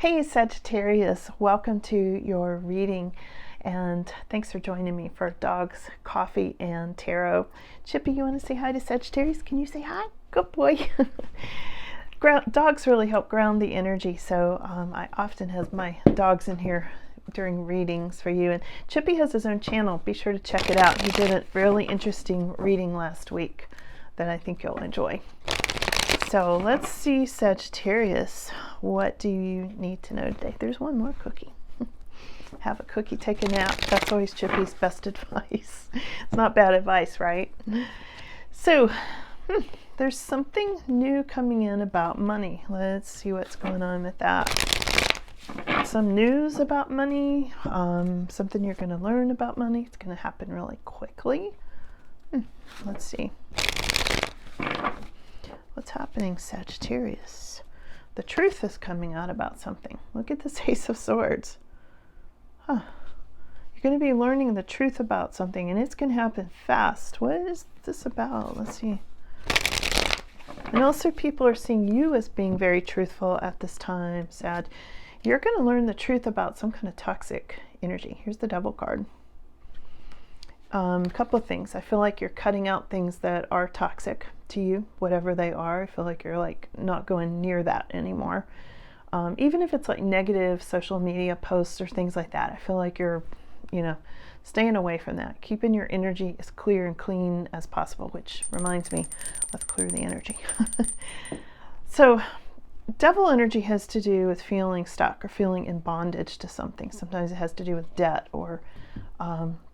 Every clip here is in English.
Hey Sagittarius, welcome to your reading and thanks for joining me for Dogs, Coffee, and Tarot. Chippy, you want to say hi to Sagittarius? Can you say hi? Good boy. Dogs really help ground the energy, so I often have my dogs in here during readings for you. And Chippy has his own channel. Be sure to check it out. He did a really interesting reading last week that I think you'll enjoy. So let's see, Sagittarius, what do you need to know today? There's one more cookie. Have a cookie, take a nap. That's always Chippy's best advice. It's not bad advice, right? So there's something new coming in about money. Let's see what's going on with that. Some news about money, something you're going to learn about money. It's going to happen really quickly. Let's see. What's happening, Sagittarius? The truth is coming out about something. Look at this Ace of Swords. You're going to be learning the truth about something, and it's going to happen fast. What is this about? Let's see. And also people are seeing you as being very truthful at this time, Sag. You're going to learn the truth about some kind of toxic energy. Here's the Devil card. A couple of things. I feel like you're cutting out things that are toxic to you, whatever they are. I feel like you're like not going near that anymore. Even if it's like negative social media posts or things like that, I feel like you're, staying away from that. Keeping your energy as clear and clean as possible, which reminds me, let's clear the energy. So Devil energy has to do with feeling stuck or feeling in bondage to something. Sometimes it has to do with debt or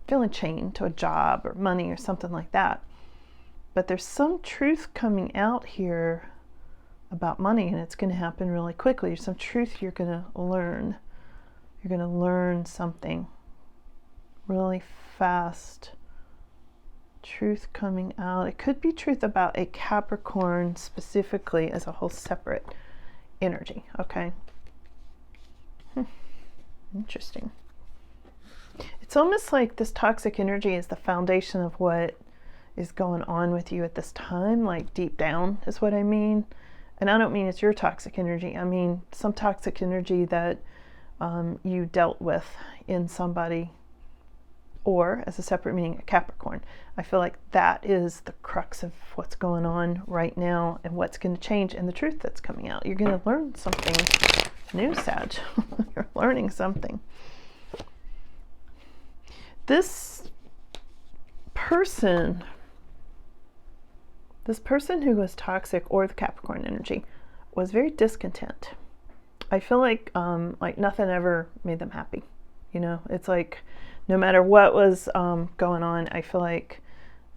feeling chained to a job or money or something like that. But there's some truth coming out here about money, and it's going to happen really quickly. There's some truth you're going to learn. You're going to learn something really fast. Truth coming out. It could be truth about a Capricorn specifically as a whole separate energy. Okay. Interesting. It's almost like this toxic energy is the foundation of what is going on with you at this time, like deep down is what I mean. And I don't mean it's your toxic energy. I mean some toxic energy that you dealt with in somebody, or as a separate meaning, a Capricorn. I feel like that is the crux of what's going on right now and what's going to change and the truth that's coming out. You're going to learn something new, Sag. You're learning something. This person who was toxic, or the Capricorn energy, was very discontent. I feel like nothing ever made them happy. It's like no matter what was going on, I feel like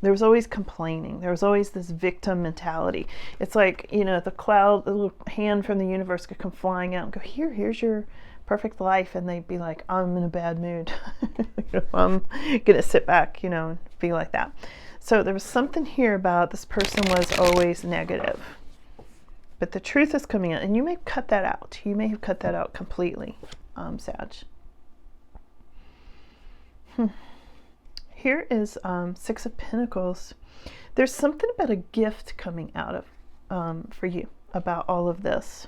there was always complaining. There was always this victim mentality. It's like, the cloud, the little hand from the universe could come flying out and go, here's your perfect life, and they'd be like, I'm in a bad mood. I'm gonna sit back, and be like that. So there was something here about this person was always negative, but the truth is coming out, and you may cut that out. You may have cut that out completely, Sag. Here is Six of Pentacles. There's something about a gift coming out of for you about all of this.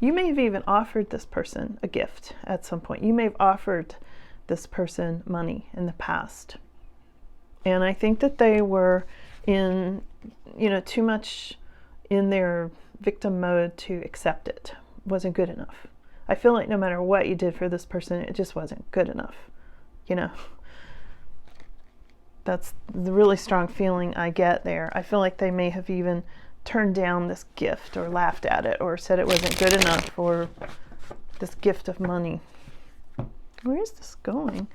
You may have even offered this person a gift at some point. You may have offered this person money in the past. And I think that they were in, too much in their victim mode to accept it. Wasn't good enough. I feel like no matter what you did for this person, it just wasn't good enough. That's the really strong feeling I get there. I feel like they may have even turned down this gift or laughed at it or said it wasn't good enough, or this gift of money. Where is this going?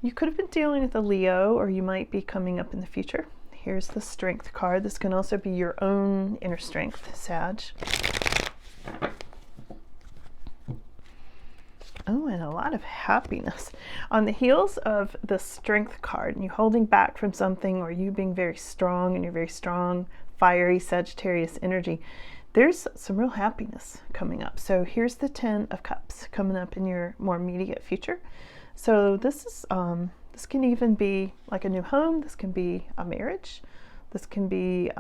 You could have been dealing with a Leo, or you might be coming up in the future. Here's the Strength card. This can also be your own inner strength, Sag. Oh, and a lot of happiness. On the heels of the Strength card, and you holding back from something, or you being very strong, and you're very strong, fiery Sagittarius energy, there's some real happiness coming up. So here's the 10 of Cups coming up in your more immediate future. So this is this can even be like a new home. This can be a marriage. This can be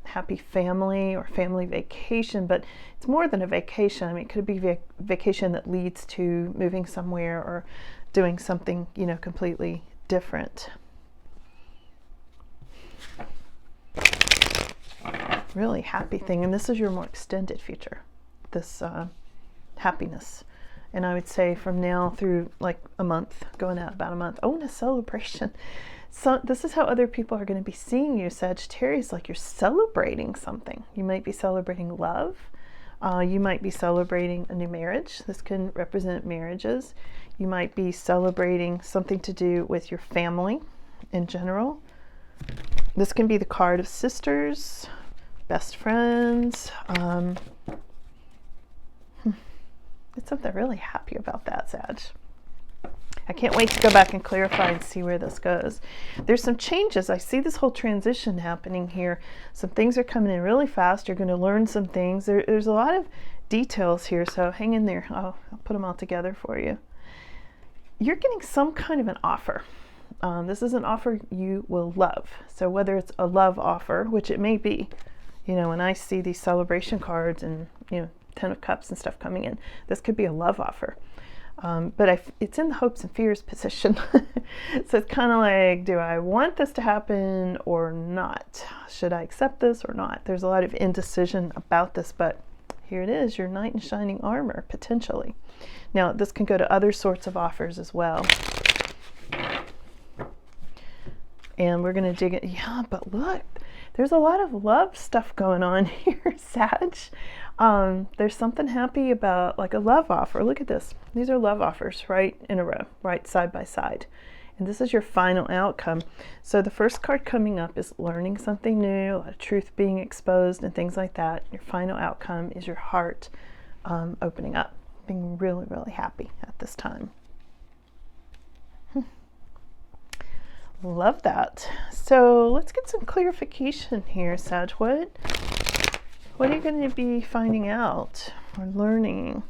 happy family or family vacation, but it's more than a vacation. I mean, it could be a vacation that leads to moving somewhere or doing something, you know, completely different. Really happy thing. And this is your more extended future, this happiness. And I would say from now through like a month, going out about a month. Oh, and a celebration. So this is how other people are going to be seeing you, Sagittarius, like you're celebrating something. You might be celebrating love. You might be celebrating a new marriage. This can represent marriages. You might be celebrating something to do with your family in general. This can be the card of sisters, best friends. It's something really happy about that, Sag. I can't wait to go back and clarify and see where this goes. There's some changes. I see this whole transition happening here. Some things are coming in really fast. You're going to learn some things. There's a lot of details here, so hang in there. I'll put them all together for you. You're getting some kind of an offer. This is an offer you will love. So whether it's a love offer, which it may be, you know, when I see these celebration cards and, you know, 10 of Cups and stuff coming in, this could be a love offer. But it's in the hopes and fears position. So it's kind of like, do I want this to happen or not? Should I accept this or not? There's a lot of indecision about this, but here it is, your knight in shining armor, potentially. Now, this can go to other sorts of offers as well. And we're going to dig it. Yeah, but look, there's a lot of love stuff going on here, Sag. There's something happy about like a love offer. Look at this. These are love offers right in a row, right side by side. And this is your final outcome. So the first card coming up is learning something new, a lot of truth being exposed and things like that. Your final outcome is your heart opening up, being really, really happy at this time. Love that. So let's get some clarification here, Sag. What are you going to be finding out or learning?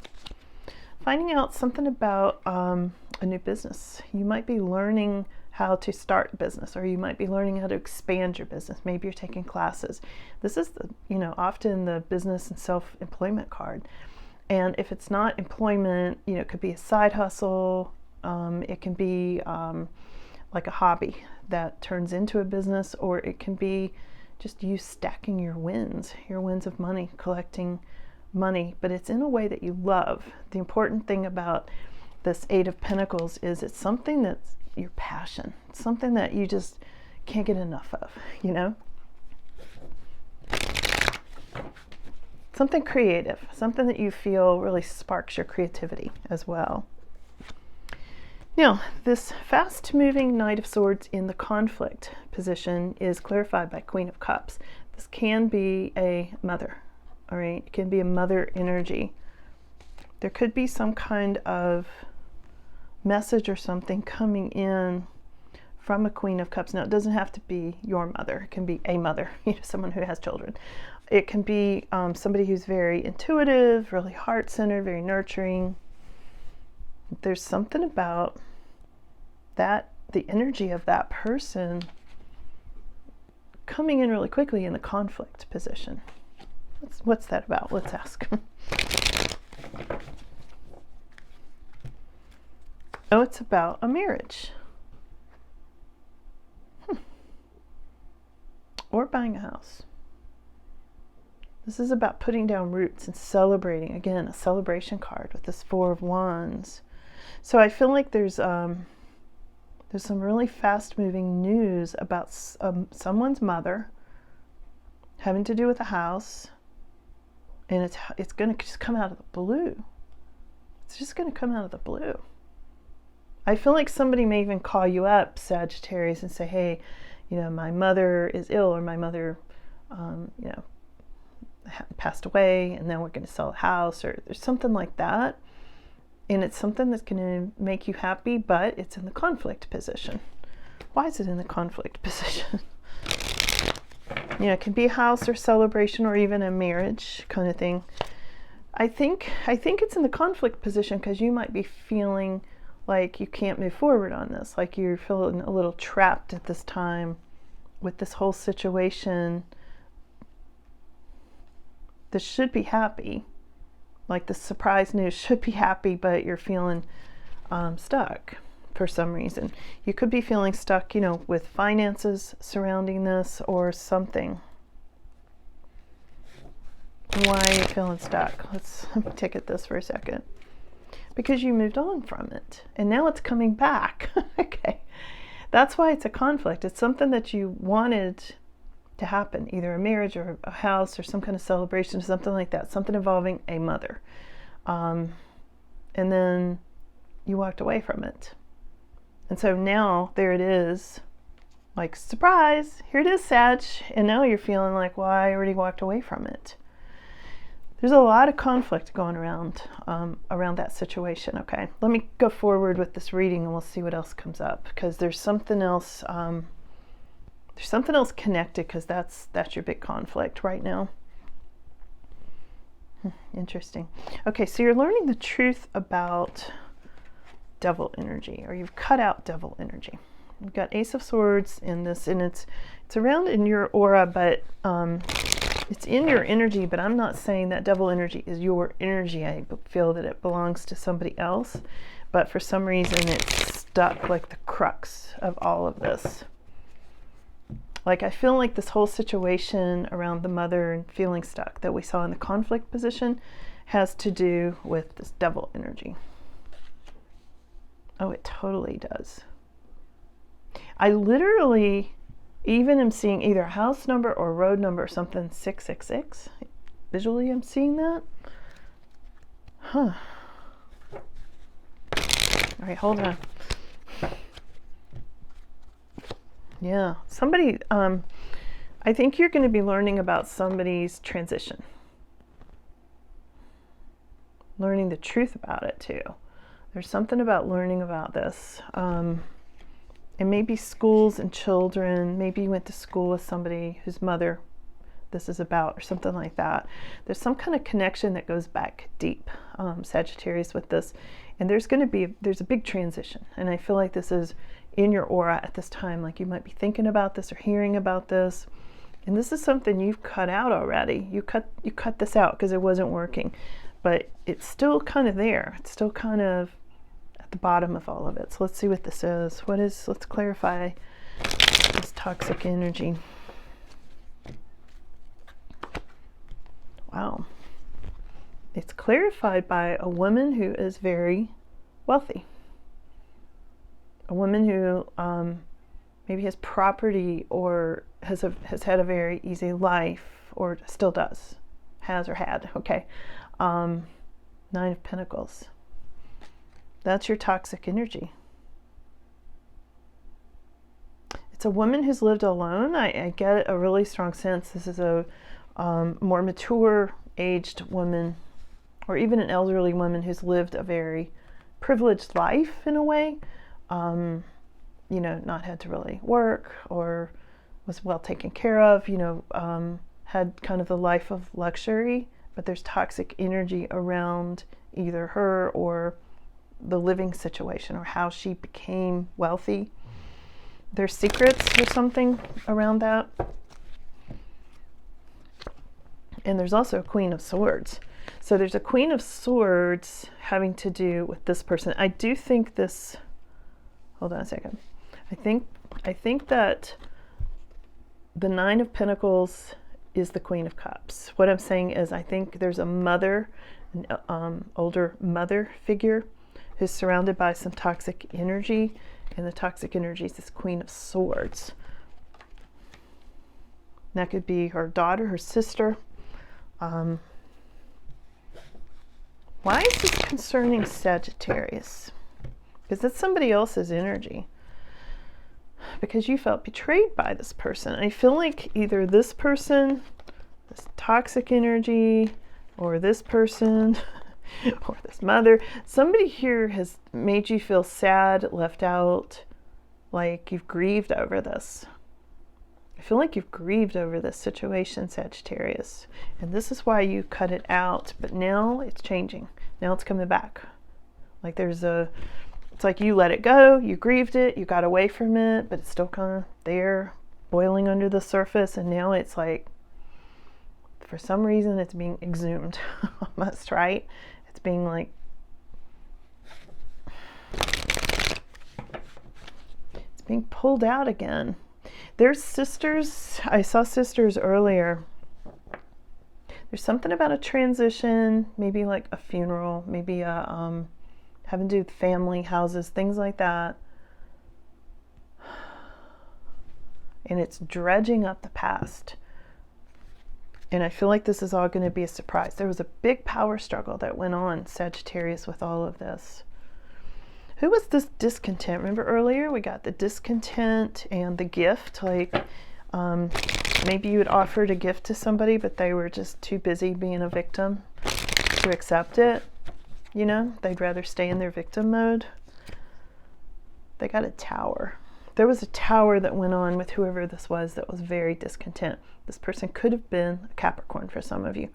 Finding out something about a new business. You might be learning how to start a business, or you might be learning how to expand your business. Maybe you're taking classes. This is the, you know, often the business and self-employment card. And if it's not employment, you know, it could be a side hustle. It can be like a hobby that turns into a business, or it can be just you stacking your wins of money, collecting money, but it's in a way that you love. The important thing about this Eight of Pentacles is it's something that's your passion, something that you just can't get enough of, you know? Something creative, something that you feel really sparks your creativity as well. Now, this fast-moving Knight of Swords in the conflict position is clarified by Queen of Cups. This can be a mother, all right? It can be a mother energy. There could be some kind of message or something coming in from a Queen of Cups. Now, it doesn't have to be your mother. It can be a mother, you know, someone who has children. It can be somebody who's very intuitive, really heart-centered, very nurturing. There's something about that, the energy of that person coming in really quickly in the conflict position. What's that about? Let's ask. Oh, it's about a marriage. Or buying a house. This is about putting down roots and celebrating. Again, a celebration card with this Four of Wands. So I feel like there's some really fast-moving news about someone's mother having to do with a house, and it's going to just come out of the blue. It's just going to come out of the blue. I feel like somebody may even call you up, Sagittarius, and say, hey, you know, my mother is ill, or my mother, you know, passed away, and then we're going to sell a house, or there's something like that. And it's something that's going to make you happy, but it's in the conflict position. Why is it in the conflict position? You know, it can be a house or celebration or even a marriage kind of thing. I think it's in the conflict position because you might be feeling like you can't move forward on this, like you're feeling a little trapped at this time with this whole situation, this should be happy. Like the surprise news should be happy, but you're feeling stuck for some reason. You could be feeling stuck, with finances surrounding this or something. Why are you feeling stuck? Let me take at this for a second. Because you moved on from it and now it's coming back. Okay. That's why it's a conflict. It's something that you wanted to happen, either a marriage or a house or some kind of celebration, something like that, something involving a mother. And then you walked away from it. And so now there it is, like, surprise, here it is, Sag. And now you're feeling like, well, I already walked away from it. There's a lot of conflict going around that situation. Okay, let me go forward with this reading and we'll see what else comes up, because there's something else. There's something else connected, because that's your big conflict right now. Interesting. Okay, so you're learning the truth about devil energy, or you've cut out devil energy. You've got Ace of Swords in this, and it's around in your aura, but it's in your energy, but I'm not saying that devil energy is your energy. I feel that it belongs to somebody else, but for some reason it's stuck, like the crux of all of this. Like, I feel like this whole situation around the mother and feeling stuck that we saw in the conflict position has to do with this devil energy. Oh, it totally does. I literally even am seeing either a house number or road number or something, 666. Visually, I'm seeing that. Huh. All right, hold on. Yeah, somebody, I think you're going to be learning about somebody's transition. Learning the truth about it, too. There's something about learning about this. And maybe schools and children, maybe you went to school with somebody whose mother this is about, or something like that. There's some kind of connection that goes back deep, Sagittarius, with this. And there's a big transition. And I feel like this is in your aura at this time. Like, you might be thinking about this or hearing about this. And this is something you've cut out already. You cut this out because it wasn't working. But it's still kind of there. It's still kind of the bottom of all of it. So let's see what this is. Let's clarify this toxic energy. Wow. It's clarified by a woman who is very wealthy. A woman who maybe has property or has had a very easy life, or still does. Has or had. Okay. 9 of Pentacles. That's your toxic energy. It's a woman who's lived alone. I get a really strong sense this is a more mature aged woman, or even an elderly woman who's lived a very privileged life in a way. Not had to really work, or was well taken care of, had kind of the life of luxury, but there's toxic energy around either her or the living situation, or how she became wealthy. There's secrets or something around that. And there's also a Queen of Swords. So there's a Queen of Swords having to do with this person. I do think this, hold on a second. I think that the 9 of Pentacles is the Queen of Cups. What I'm saying is, I think there's a mother, an older mother figure who's surrounded by some toxic energy, and the toxic energy is this Queen of Swords. That could be her daughter, her sister. Why is this concerning Sagittarius? Because that's somebody else's energy. Because you felt betrayed by this person. I feel like either this person, this toxic energy, or this person, or this mother, somebody here has made you feel sad, left out, like you've grieved over this. I feel like you've grieved over this situation, Sagittarius. And this is why you cut it out. But now it's changing. Now it's coming back. Like it's like you let it go, you grieved it, you got away from it, but it's still kind of there. boiling under the surface, and now it's like, for some reason, it's being exhumed almost, right? It's being like, it's being pulled out again. There's sisters. I saw sisters earlier. There's something about a transition, maybe like a funeral, maybe a having to do with family, houses, things like that. And it's dredging up the past. And I feel like this is all going to be a surprise. There was a big power struggle that went on, Sagittarius, with all of this. Who was this discontent? Remember earlier we got the discontent and the gift. Like maybe you had offered a gift to somebody, but they were just too busy being a victim to accept it. You know, they'd rather stay in their victim mode. They got a tower. There was a tower that went on with whoever this was that was very discontent. This person could have been a Capricorn for some of you.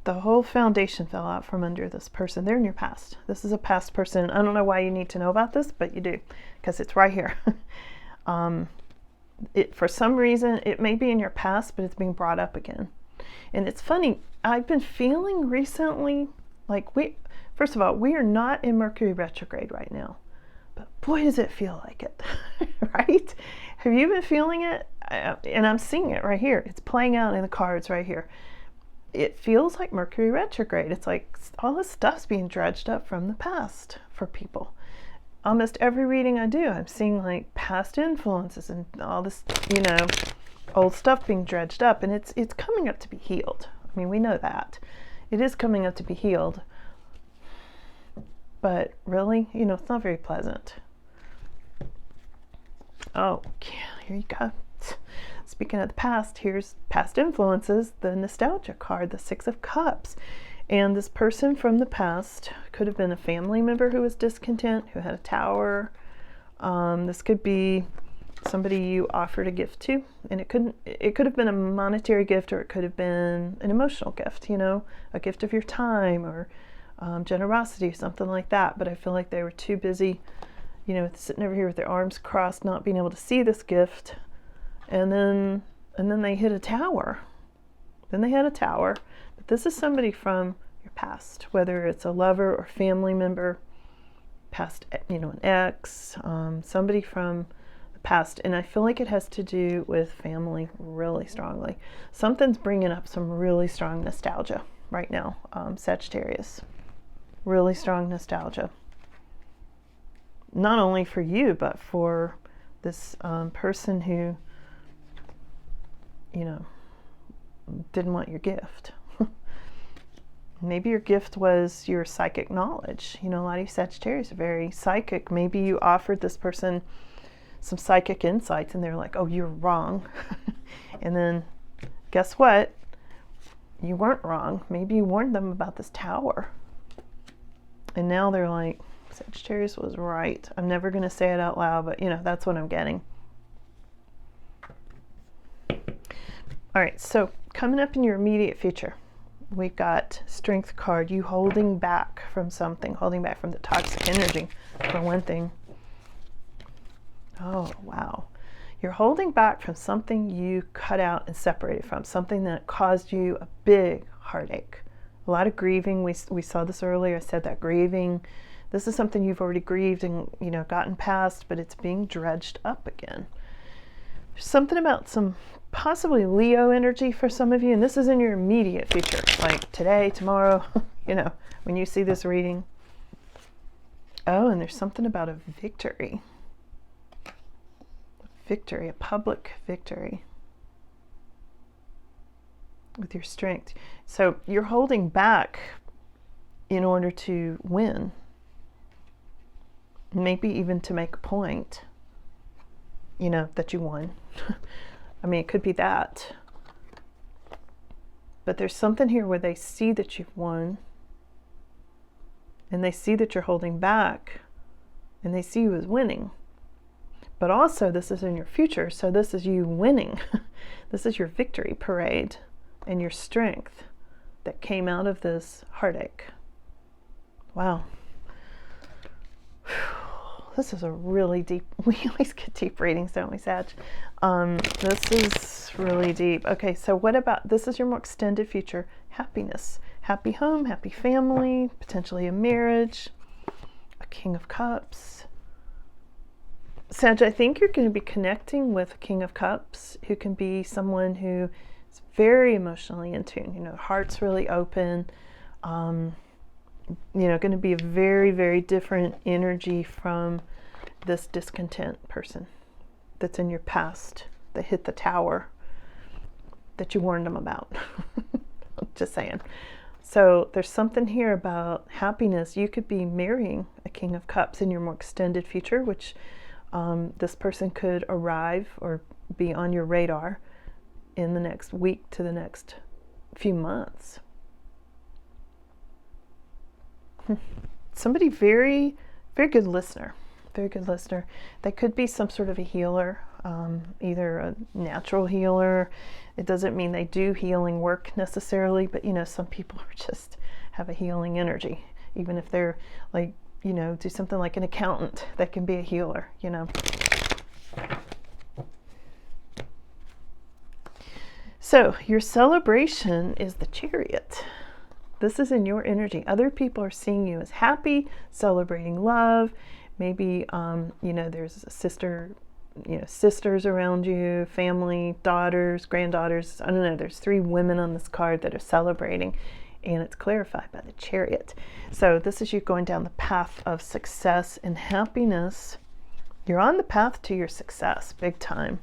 The whole foundation fell out from under this person. They're in your past. This is a past person. I don't know why you need to know about this, but you do, because it's right here. For some reason, it may be in your past, but it's being brought up again. And it's funny, I've been feeling recently like first of all, we are not in Mercury retrograde right now, but boy, does it feel like it, right? Have you been feeling it? And I'm seeing it right here. It's playing out in the cards right here. It feels like Mercury retrograde. It's like all this stuff's being dredged up from the past for people. Almost every reading I do, I'm seeing like past influences and all this, you know, old stuff being dredged up, and it's coming up to be healed. I mean, we know that. It is coming up to be healed. But really, you know, it's not very pleasant. Oh, yeah, here you go. Speaking of the past, here's past influences, the nostalgia card, the Six of Cups. And this person from the past could have been a family member who was discontent, who had a tower. This could be somebody you offered a gift to, and it could have been a monetary gift, or it could have been an emotional gift, you know, a gift of your time, or generosity, something like that. But I feel like they were too busy, you know, sitting over here with their arms crossed, not being able to see this gift. And then they hit a tower. Then they had a tower. But this is somebody from your past, whether it's a lover or family member, past, you know, an ex, somebody from the past. And I feel like it has to do with family really strongly. Something's bringing up some really strong nostalgia right now, Sagittarius. Really strong nostalgia. Not only for you, but for this person who, you know, didn't want your gift. Maybe your gift was your psychic knowledge. You know, a lot of you Sagittarius are very psychic. Maybe you offered this person some psychic insights and they're like, oh, you're wrong. And then guess what? You weren't wrong. Maybe you warned them about this tower. And now they're like, Sagittarius was right. I'm never going to say it out loud, but you know, that's what I'm getting. All right, so coming up in your immediate future, we've got Strength card, you holding back from something, holding back from the toxic energy, for one thing. Oh, wow. You're holding back from something you cut out and separated from, something that caused you a big heartache. A lot of grieving. We saw this earlier. I said that grieving. This is something you've already grieved and, you know, gotten past, but it's being dredged up again. There's something about some possibly Leo energy for some of you, and this is in your immediate future, like today, tomorrow, you know, when you see this reading. Oh, and there's something about a victory. Victory, a public victory with your strength. So you're holding back in order to win, maybe even to make a point, you know, that you won. I mean, it could be that. But there's something here where they see that you've won, and they see that you're holding back, and they see you as winning. But also, this is in your future, so this is you winning. This is your victory parade and your strength that came out of this heartache. Wow. this is a really deep, we always get deep readings, don't we, Sag? This is really deep. Okay, so what about, this is your more extended future, happiness. Happy home, happy family, potentially a marriage, a King of Cups. Sag, I think you're going to be connecting with a King of Cups who can be someone who is very emotionally in tune. You know, heart's really open. You know, going to be a very, very different energy from this discontent person that's in your past, that hit the tower that you warned them about. Just saying. So there's something here about happiness. You could be marrying a King of Cups in your more extended future, which this person could arrive or be on your radar in the next week to the next few months. Somebody very, very good listener. Very good listener. They could be some sort of a healer, either a natural healer. It doesn't mean they do healing work necessarily, but you know, some people are just have a healing energy. Even if they're like, you know, do something like an accountant, that can be a healer, you know. So your celebration is the Chariot. This is in your energy. Other people are seeing you as happy, celebrating love. Maybe, you know, there's a sister, you know, sisters around you, family, daughters, granddaughters. I don't know. There's 3 women on this card that are celebrating, and it's clarified by the Chariot. So this is you going down the path of success and happiness. You're on the path to your success, big time.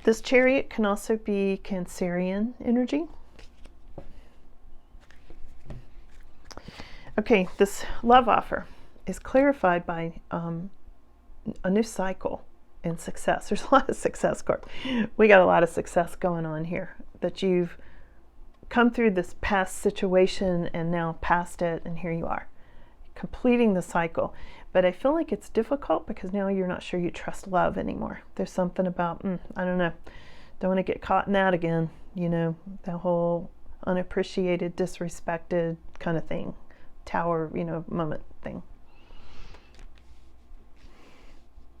This Chariot can also be Cancerian energy. Okay, this love offer is clarified by a new cycle in success. There's a lot of success cards. We got a lot of success going on here, that you've come through this past situation and now past it, and here you are, completing the cycle. But I feel like it's difficult because now you're not sure you trust love anymore. There's something about, I don't know, don't want to get caught in that again, you know, the whole unappreciated, disrespected kind of thing. Tower, you know, moment thing.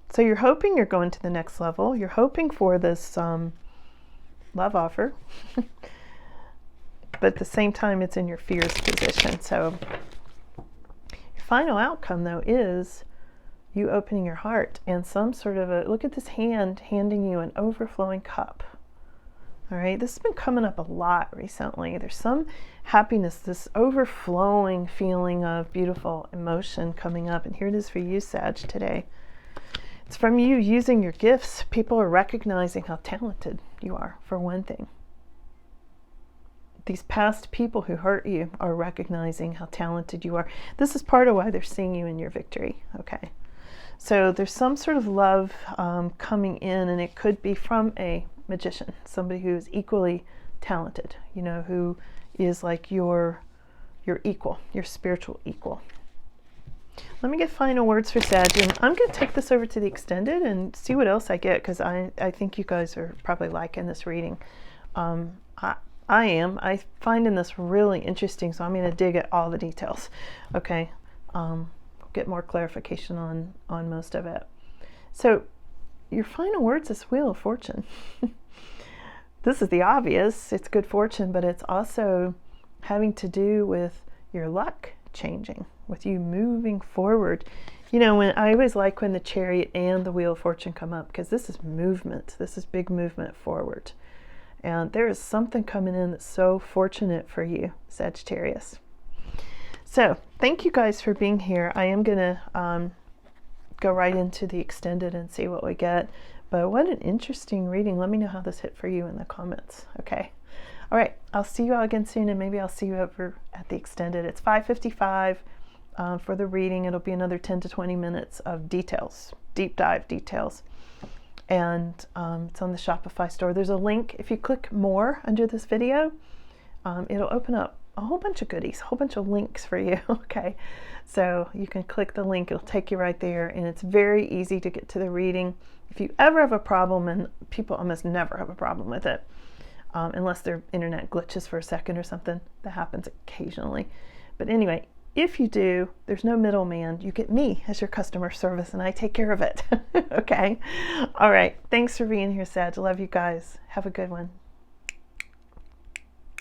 So you're hoping you're going to the next level. You're hoping for this love offer. But at the same time, it's in your fears position. So your final outcome, though, is you opening your heart and some sort of a, look at this hand handing you an overflowing cup. All right, this has been coming up a lot recently. There's some happiness, this overflowing feeling of beautiful emotion coming up. And here it is for you, Sag, today. It's from you using your gifts. People are recognizing how talented you are, for one thing. These past people who hurt you are recognizing how talented you are. This is part of why they're seeing you in your victory, okay? So there's some sort of love coming in, and it could be from a magician, somebody who is equally talented, you know, who is like your equal, your spiritual equal. Let me get final words for Sag, and I'm going to take this over to the extended and see what else I get, because I think you guys are probably liking this reading. I am finding this really interesting, so I'm going to dig at all the details. Okay, get more clarification on most of it. So your final words is Wheel of Fortune. This is the obvious. It's good fortune, but it's also having to do with your luck changing, with you moving forward. You know, when I always like when the Chariot and the Wheel of Fortune come up, because this is movement. This is big movement forward. And there is something coming in that's so fortunate for you, Sagittarius. So thank you guys for being here. I am going to go right into the extended and see what we get. But what an interesting reading. Let me know how this hit for you in the comments. Okay. All right. I'll see you all again soon, and maybe I'll see you over at the extended. It's 5:55 for the reading. It'll be another 10 to 20 minutes of details, deep dive details. And it's on the Shopify store. There's a link. If you click more under this video, it'll open up a whole bunch of goodies, a whole bunch of links for you. Okay, so you can click the link. It'll take you right there, and it's very easy to get to the reading. If you ever have a problem, and people almost never have a problem with it, unless their internet glitches for a second or something, that happens occasionally. But anyway, if you do, there's no middleman. You get me as your customer service and I take care of it. Okay. All right. Thanks for being here, Sag. Love you guys. Have a good one.